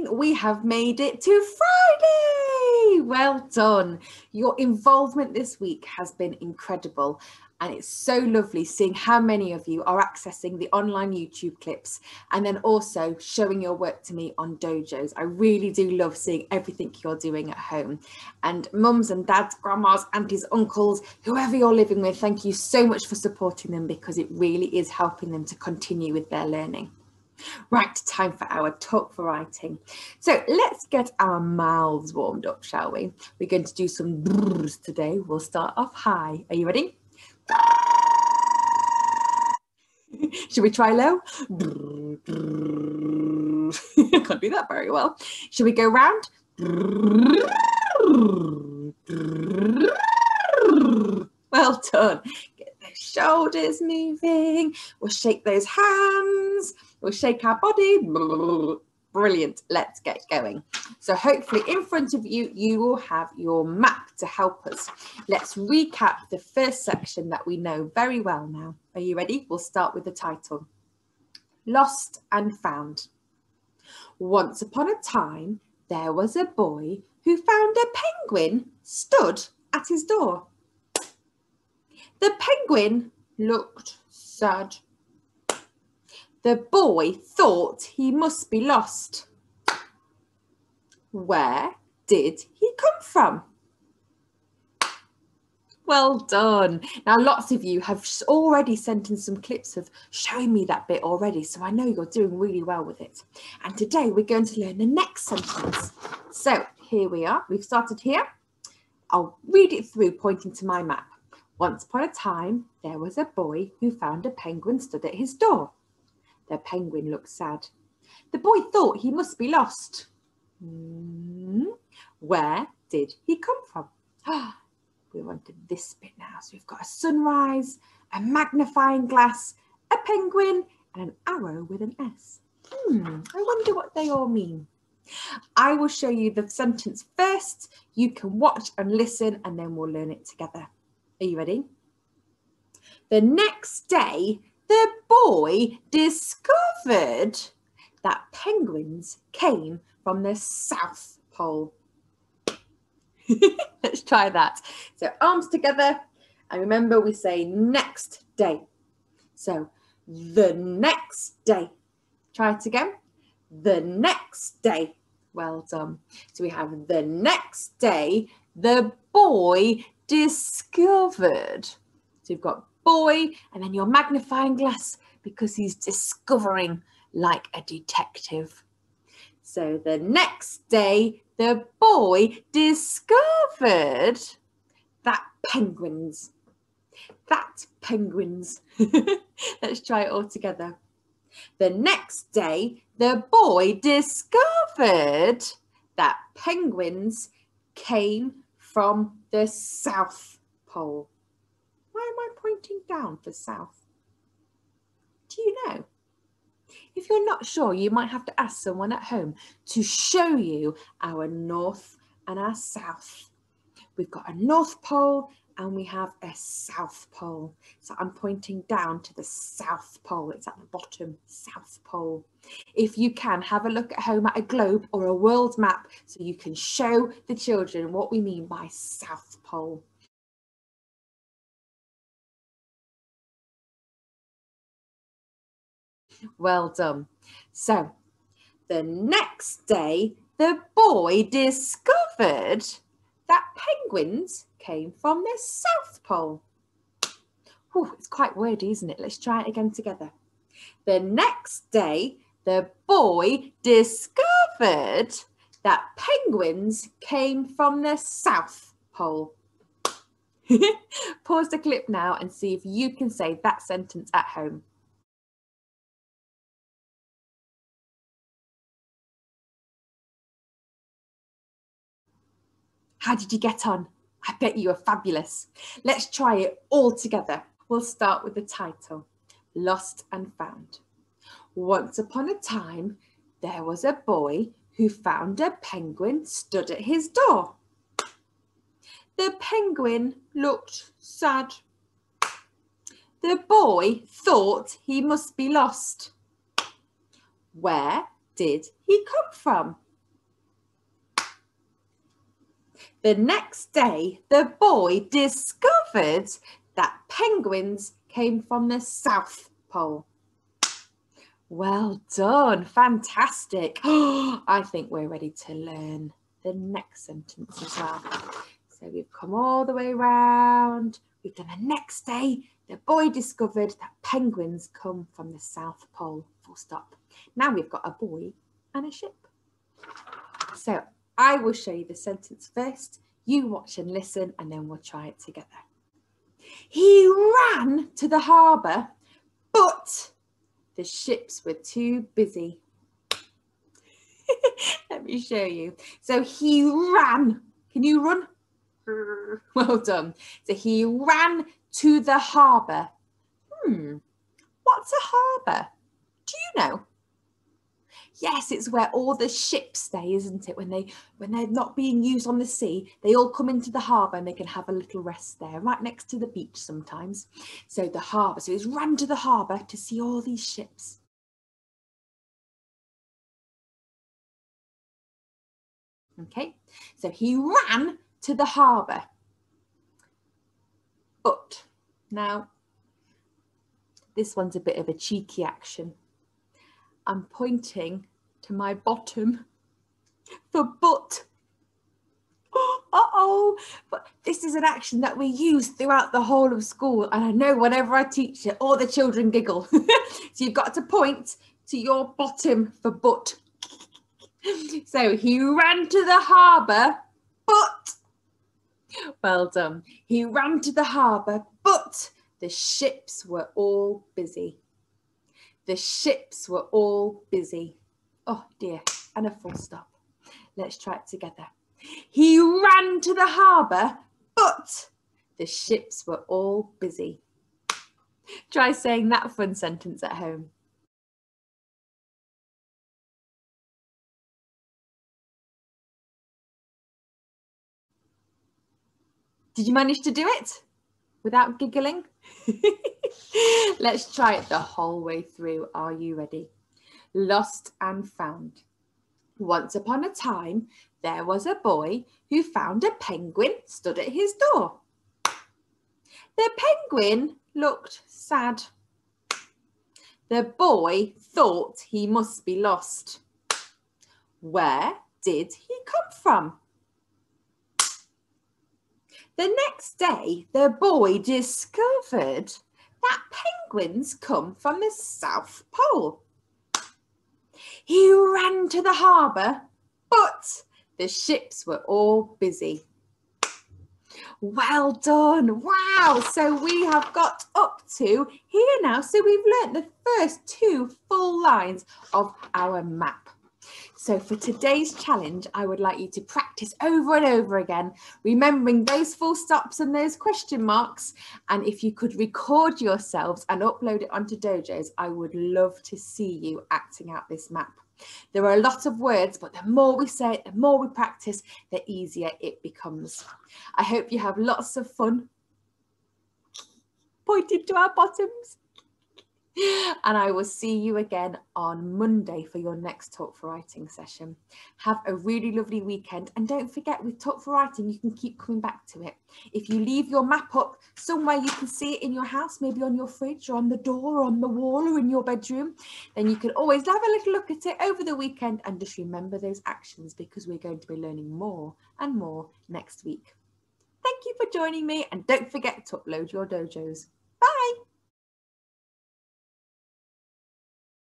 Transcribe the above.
writing, we have made it to Friday. Well done. Your involvement this week has been incredible. And it's so lovely seeing how many of you are accessing the online YouTube clips and then also showing your work to me on dojos. I really do love seeing everything you're doing at home. And mums and dads, grandmas, aunties, uncles, whoever you're living with, thank you so much for supporting them because it really is helping them to continue with their learning. Right, time for our talk for writing. So let's get our mouths warmed up, shall we? We're going to do some brrrs today. We'll start off high. Are you ready? Should we try low? I can't do that very well. Should we go round? Well done. Get those shoulders moving. We'll shake those hands. We'll shake our body. Brilliant. Let's get going. So hopefully in front of you, you will have your map to help us. Let's recap the first section that we know very well now. Are you ready? We'll start with the title. Lost and Found. Once upon a time, there was a boy who found a penguin stood at his door. The penguin looked sad. The boy thought he must be lost. Where did he come from? Well done. Now, lots of you have already sent in some clips of showing me that bit already, so I know you're doing really well with it. And today we're going to learn the next sentence. So here we are. We've started here. I'll read it through, pointing to my map. Once upon a time, there was a boy who found a penguin stood at his door. The penguin looked sad. The boy thought he must be lost. Where did he come from? We're on to this bit now. So we've got a sunrise, a magnifying glass, a penguin, and an arrow with an S. I wonder what they all mean. I will show you the sentence first. You can watch and listen, and then we'll learn it together. Are you ready? The next day, the boy discovered that penguins came from the South Pole. Let's try that. So arms together, and remember we say next day. So the next day. Try it again. The next day. Well done. So we have the next day, the boy discovered. So you've got boy and then your magnifying glass because he's discovering like a detective. So the next day, the boy discovered that penguins. Let's try it all together. The next day, the boy discovered that penguins came from the South Pole. Why am I pointing down for south? Do you know? If you're not sure, you might have to ask someone at home to show you our north and our south. We've got a North Pole and we have a South Pole. So I'm pointing down to the South Pole. It's at the bottom, South Pole. If you can, have a look at home at a globe or a world map so you can show the children what we mean by South Pole. Well done. So the next day, the boy discovered that penguins came from the South Pole. Whew, it's quite wordy, isn't it? Let's try it again together. The next day, the boy discovered that penguins came from the South Pole. Pause the clip now and see if you can say that sentence at home. How did you get on? I bet you were fabulous. Let's try it all together. We'll start with the title, Lost and Found. Once upon a time, there was a boy who found a penguin stood at his door. The penguin looked sad. The boy thought he must be lost. Where did he come from? The next day, the boy discovered that penguins came from the South Pole. Well done, fantastic. I think we're ready to learn the next sentence as well. So we've come all the way around. We've done the next day, the boy discovered that penguins come from the South Pole, full stop. Now we've got a boy and a ship. So I will show you the sentence first. You watch and listen, and then we'll try it together. He ran to the harbour, but the ships were too busy. Let me show you. So he ran. Can you run? Well done. So he ran to the harbour. What's a harbour? Do you know? Yes, it's where all the ships stay, isn't it? When they're not being used on the sea, they all come into the harbour and they can have a little rest there, right next to the beach sometimes. So the harbour. So he's ran to the harbour to see all these ships. Okay, so he ran to the harbour. But now, this one's a bit of a cheeky action. I'm pointing to my bottom for but. Uh-oh, but this is an action that we use throughout the whole of school. And I know whenever I teach it, all the children giggle. So you've got to point to your bottom for but. So he ran to the harbour, but. Well done. He ran to the harbour, but the ships were all busy. The ships were all busy. Oh dear, and a full stop. Let's try it together. He ran to the harbour, but the ships were all busy. Try saying that fun sentence at home. Did you manage to do it without giggling? Let's try it the whole way through. Are you ready? Lost and found. Once upon a time, there was a boy who found a penguin stood at his door. The penguin looked sad. The boy thought he must be lost. Where did he come from? The next day, the boy discovered that penguins come from the South Pole. He ran to the harbour, but the ships were all busy. Well done. Wow. So we have got up to here now. So we've learnt the first 2 full lines of our map. So for today's challenge, I would like you to practice over and over again, remembering those full stops and those question marks. And if you could record yourselves and upload it onto Dojos, I would love to see you acting out this map. There are a lot of words, but the more we say it, the more we practice, the easier it becomes. I hope you have lots of fun pointing to our bottoms. And I will see you again on Monday for your next Talk4Writing session. Have a really lovely weekend. And don't forget, with Talk4Writing, you can keep coming back to it. If you leave your map up somewhere you can see it in your house, maybe on your fridge or on the door or on the wall or in your bedroom, then you can always have a little look at it over the weekend and just remember those actions, because we're going to be learning more and more next week. Thank you for joining me, and don't forget to upload your Dojos.